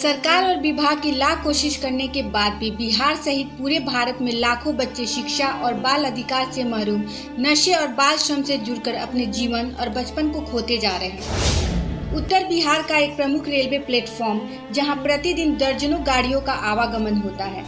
सरकार और विभाग की लाख कोशिश करने के बाद भी बिहार सहित पूरे भारत में लाखों बच्चे शिक्षा और बाल अधिकार से महरूम, नशे और बाल श्रम से जुड़कर अपने जीवन और बचपन को खोते जा रहे हैं। उत्तर बिहार का एक प्रमुख रेलवे प्लेटफॉर्म जहां प्रतिदिन दर्जनों गाड़ियों का आवागमन होता है,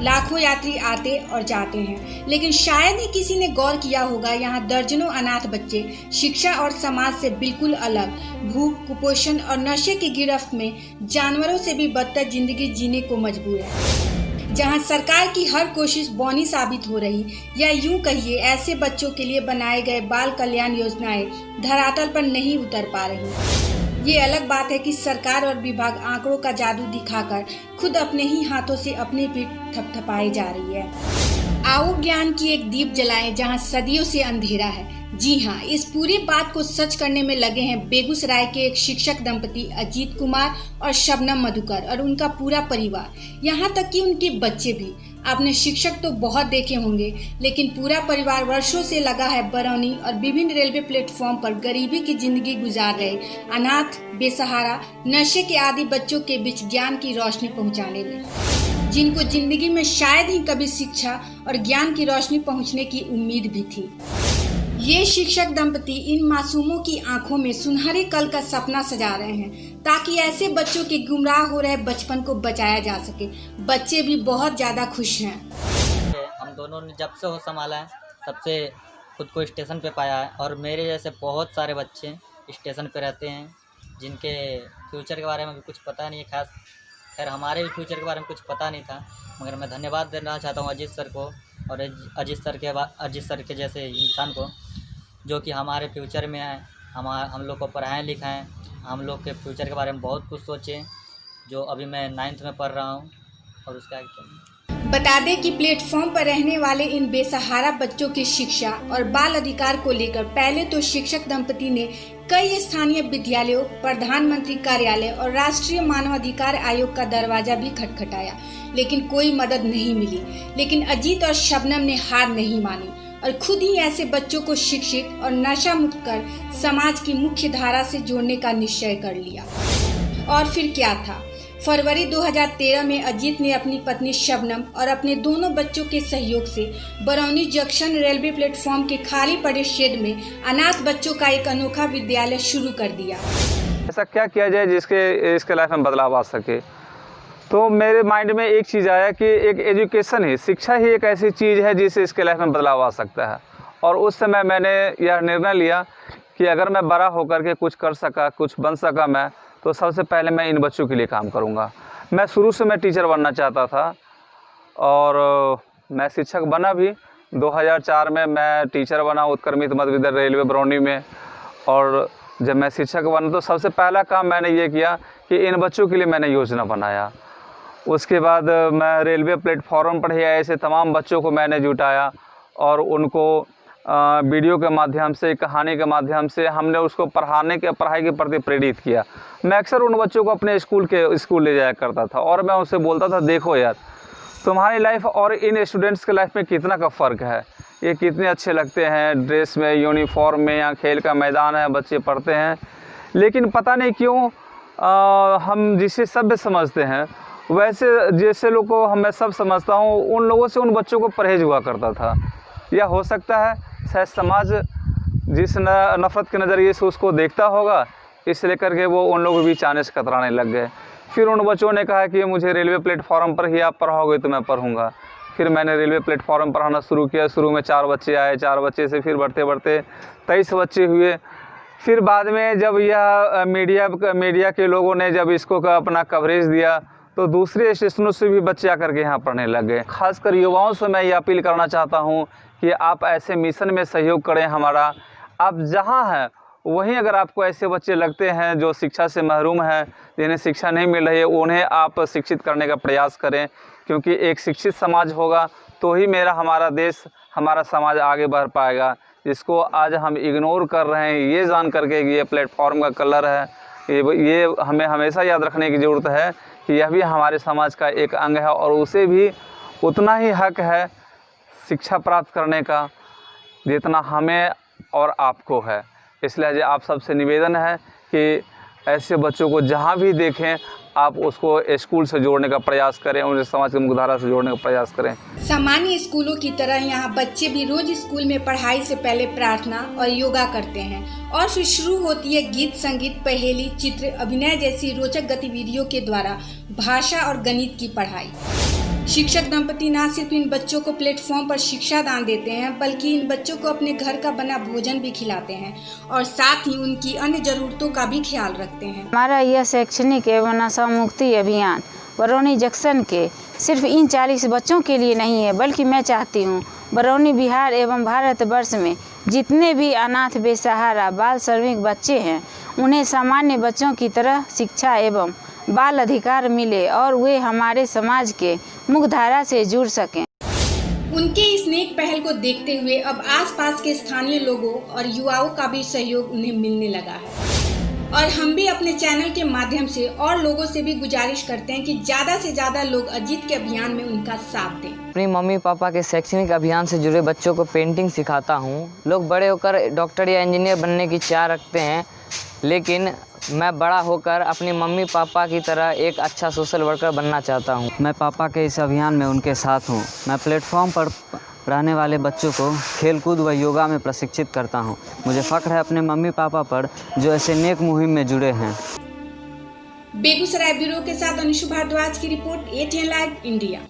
लाखों यात्री आते और जाते हैं, लेकिन शायद ही किसी ने गौर किया होगा यहाँ दर्जनों अनाथ बच्चे शिक्षा और समाज से बिल्कुल अलग, भूख, कुपोषण और नशे की गिरफ्त में जानवरों से भी बदतर जिंदगी जीने को मजबूर है। जहाँ सरकार की हर कोशिश बौनी साबित हो रही, या यूं कहिए ऐसे बच्चों के लिए बनाए गए बाल कल्याण योजनाएं धरातल पर नहीं उतर पा रही। ये अलग बात है कि सरकार और विभाग आंकड़ों का जादू दिखाकर खुद अपने ही हाथों से अपनी पीठ थपथपाई जा रही है। आओ ज्ञान की एक दीप जलाएं जहां सदियों से अंधेरा है। जी हाँ, इस पूरी बात को सच करने में लगे हैं बेगूसराय के एक शिक्षक दंपति अजीत कुमार और शबनम मधुकर और उनका पूरा परिवार, यहाँ तक कि उनके बच्चे भी। आपने शिक्षक तो बहुत देखे होंगे, लेकिन पूरा परिवार वर्षों से लगा है बरौनी और विभिन्न रेलवे प्लेटफॉर्म पर गरीबी की जिंदगी गुजार रहे अनाथ, बेसहारा, नशे के आदि बच्चों के बीच ज्ञान की रोशनी पहुंचाने में, जिनको जिंदगी में शायद ही कभी शिक्षा और ज्ञान की रोशनी पहुंचने की उम्मीद भी थी। ये शिक्षक दंपति इन मासूमों की आंखों में सुनहरे कल का सपना सजा रहे हैं, ताकि ऐसे बच्चों के गुमराह हो रहे बचपन को बचाया जा सके। बच्चे भी बहुत ज्यादा खुश हैं। हम दोनों ने जब से होश संभाला है तब से खुद को स्टेशन पे पाया है, और मेरे जैसे बहुत सारे बच्चे स्टेशन पे रहते हैं जिनके फ्यूचर के बारे में भी कुछ पता नहीं है। खैर हमारे भी फ्यूचर के बारे में कुछ पता नहीं था, मगर मैं धन्यवाद देना चाहता हूँ अजीत सर को और अजीत सर के जैसे इंसान को, जो कि हमारे फ्यूचर में है, हम लोग को पढ़ाएं लिखाएं, हम लोग के फ्यूचर के बारे में बहुत कुछ सोचें। जो अभी मैं 9th में पढ़ रहा हूँ और उसका बता दें कि प्लेटफॉर्म पर रहने वाले इन बेसहारा बच्चों की शिक्षा और बाल अधिकार को लेकर पहले तो शिक्षक दंपति ने कई स्थानीय विद्यालयों, प्रधानमंत्री कार्यालय और राष्ट्रीय मानवाधिकार आयोग का दरवाजा भी खटखटाया, लेकिन कोई मदद नहीं मिली। लेकिन अजीत और शबनम ने हार नहीं मानी और खुद ही ऐसे बच्चों को शिक्षित और नशा मुक्त कर समाज की मुख्य धारा से जोड़ने का निश्चय कर लिया। और फिर क्या था, फरवरी 2013 में अजीत ने अपनी पत्नी शबनम और अपने दोनों बच्चों के सहयोग से बरौनी जंक्शन रेलवे प्लेटफॉर्म के खाली पड़े शेड में अनाथ बच्चों का एक अनोखा विद्यालय शुरू कर दिया। ऐसा क्या किया जाए जिसके इसके लाइफ में बदलाव आ सके। तो मेरे माइंड में एक चीज़ आया कि एक एजुकेशन ही, शिक्षा ही एक ऐसी चीज़ है जिससे इसके लाइफ में बदलाव आ सकता है। और उस समय मैंने यह निर्णय लिया कि अगर मैं बड़ा होकर के कुछ कर सका, कुछ बन सका मैं, तो सबसे पहले मैं इन बच्चों के लिए काम करूंगा। मैं शुरू से मैं टीचर बनना चाहता था और मैं शिक्षक बना भी। 2004 में मैं टीचर बना उत्क्रमित मध्य विद्यालय रेलवे बरौनी में। और जब मैं शिक्षक बना तो सबसे पहला काम मैंने ये किया कि इन बच्चों के लिए मैंने योजना बनाया। उसके बाद मैं रेलवे प्लेटफॉर्म पर ही ऐसे तमाम बच्चों को मैंने जुटाया और उनको वीडियो के माध्यम से, कहानी के माध्यम से हमने उसको पढ़ाई के प्रति प्रेरित किया। मैं अक्सर उन बच्चों को अपने स्कूल ले जाया करता था और मैं उनसे बोलता था, देखो यार, तुम्हारी लाइफ और इन स्टूडेंट्स के लाइफ में कितना का फ़र्क है। ये कितने अच्छे लगते हैं ड्रेस में, यूनिफॉर्म में, यहाँ खेल का मैदान है, बच्चे पढ़ते हैं, लेकिन पता नहीं क्यों हम जिसे सभ्य समझते हैं वैसे जैसे लोग को मैं सब समझता हूँ, उन लोगों से उन बच्चों को परहेज हुआ करता था। या हो सकता है शायद समाज जिस नफ़रत के नज़रिए से उसको देखता होगा, इस लेकर के वो उन लोगों के बीच आने से कतराने लग गए। फिर उन बच्चों ने कहा कि मुझे रेलवे प्लेटफॉर्म पर ही आप पढ़ाओगे तो मैं पढ़ूँगा। फिर मैंने रेलवे प्लेटफॉर्म पढ़ाना शुरू किया। शुरू में 4 बच्चे आए, 4 बच्चे से फिर बढ़ते बढ़ते 23 बच्चे हुए। फिर बाद में जब यह मीडिया के लोगों ने जब इसको अपना कवरेज दिया तो दूसरे स्टेशनों से भी बच्चे आकर के यहाँ पढ़ने लग गए। खासकर युवाओं से मैं ये अपील करना चाहता हूँ कि आप ऐसे मिशन में सहयोग करें हमारा। आप जहाँ हैं वहीं अगर आपको ऐसे बच्चे लगते हैं जो शिक्षा से महरूम हैं, जिन्हें शिक्षा नहीं मिल रही है, उन्हें आप शिक्षित करने का प्रयास करें, क्योंकि एक शिक्षित समाज होगा तो ही हमारा देश, हमारा समाज आगे बढ़ पाएगा। जिसको आज हम इग्नोर कर रहे हैं, ये जान करके कि ये प्लेटफॉर्म का कलर है, ये हमें हमेशा याद रखने की ज़रूरत है कि यह भी हमारे समाज का एक अंग है और उसे भी उतना ही हक है शिक्षा प्राप्त करने का जितना हमें और आपको है। इसलिए आप सबसे निवेदन है कि ऐसे बच्चों को जहाँ भी देखें आप उसको स्कूल से जोड़ने का प्रयास करें, उन्हें समाज की मुख्यधारा से जोड़ने का प्रयास करें। सामान्य स्कूलों की तरह यहाँ बच्चे भी रोज स्कूल में पढ़ाई से पहले प्रार्थना और योगा करते हैं और फिर शुरू होती है गीत, संगीत, पहेली, चित्र, अभिनय जैसी रोचक गतिविधियों के द्वारा भाषा और गणित की पढ़ाई। शिक्षक दंपति न सिर्फ इन बच्चों को प्लेटफॉर्म पर शिक्षा दान देते हैं, बल्कि इन बच्चों को अपने घर का बना भोजन भी खिलाते हैं और साथ ही उनकी अन्य जरूरतों का भी ख्याल रखते हैं। हमारा यह शैक्षणिक एवं नशा मुक्ति अभियान बरौनी जंक्शन के सिर्फ इन 40 बच्चों के लिए नहीं है, बल्कि मैं चाहती हूँ बरौनी बिहार एवं भारतवर्ष में जितने भी अनाथ, बेसहारा, बाल श्रमिक बच्चे हैं, उन्हें सामान्य बच्चों की तरह शिक्षा एवं बाल अधिकार मिले और वे हमारे समाज के मुख्यधारा से जुड़ सकें। उनके इस नेक पहल को देखते हुए अब आसपास के स्थानीय लोगों और युवाओं का भी सहयोग उन्हें मिलने लगा है और हम भी अपने चैनल के माध्यम से और लोगों से भी गुजारिश करते हैं कि ज़्यादा से ज़्यादा लोग अजीत के अभियान में उनका साथ दें। अपनी मम्मी पापा के शैक्षणिक अभियान से जुड़े बच्चों को पेंटिंग सिखाता हूँ। लोग बड़े होकर डॉक्टर या इंजीनियर बनने की चाह रखते हैं, लेकिन मैं बड़ा होकर अपनी मम्मी पापा की तरह एक अच्छा सोशल वर्कर बनना चाहता हूँ। मैं पापा के इस अभियान में उनके साथ हूँ। मैं प्लेटफॉर्म पर रहने वाले बच्चों को खेलकूद व योगा में प्रशिक्षित करता हूँ। मुझे फ़ख्र है अपने मम्मी पापा पर जो ऐसे नेक मुहिम में जुड़े हैं। बेगूसराय ब्यूरो के साथ अनुषु भारद्वाज की रिपोर्ट, ATN लाइव इंडिया।